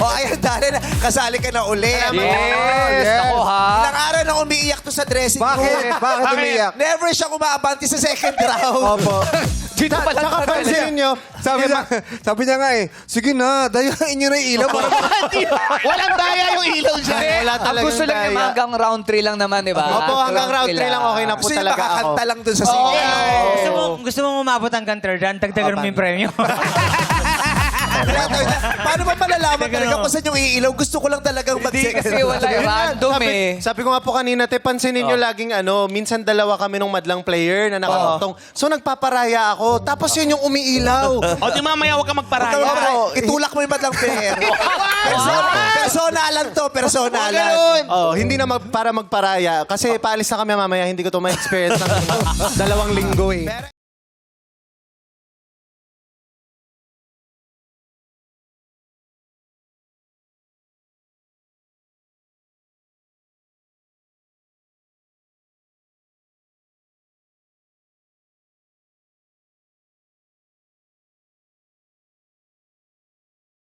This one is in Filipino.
Ayan, Darren, kasali ka na uli. Yes! Ako ha. Ilang araw na umiiyak to sa dressing room. Bakit? Bakit umiyak? Never siya kumaabanti sa second round. Opo. Dito pa lang Saka pansinin nyo, sabi niya nga sige na, dayain nyo na yung ilaw. Walang daya yung ilaw dyan. Wala Ang talagang gusto lang daya. naman hanggang round 3 lang naman, di ba? Opo, hanggang round 3 lang okay na po Gusto niya talaga ako. makakanta lang dun sa second round. Gusto mo umabot hanggang third round, tagdagan mo yung premyo. Paano ba malalaman talaga kung saan yung iilaw? Gusto ko lang talagang Hindi mag-second kasi wala round. random eh. Sabi ko nga po kanina, pansinin nyo laging minsan dalawa kami nung madlang player na nakatungtong. So nagpaparaya ako, tapos yun yung umiilaw. O di mamaya huwag ka magparaya. Itulak mo yung madlang pair. Personalan to, personalan. Ganun. Hindi na para magparaya. Kasi paalis na kami mamaya, hindi ko to ma-experience ng 2 linggo eh.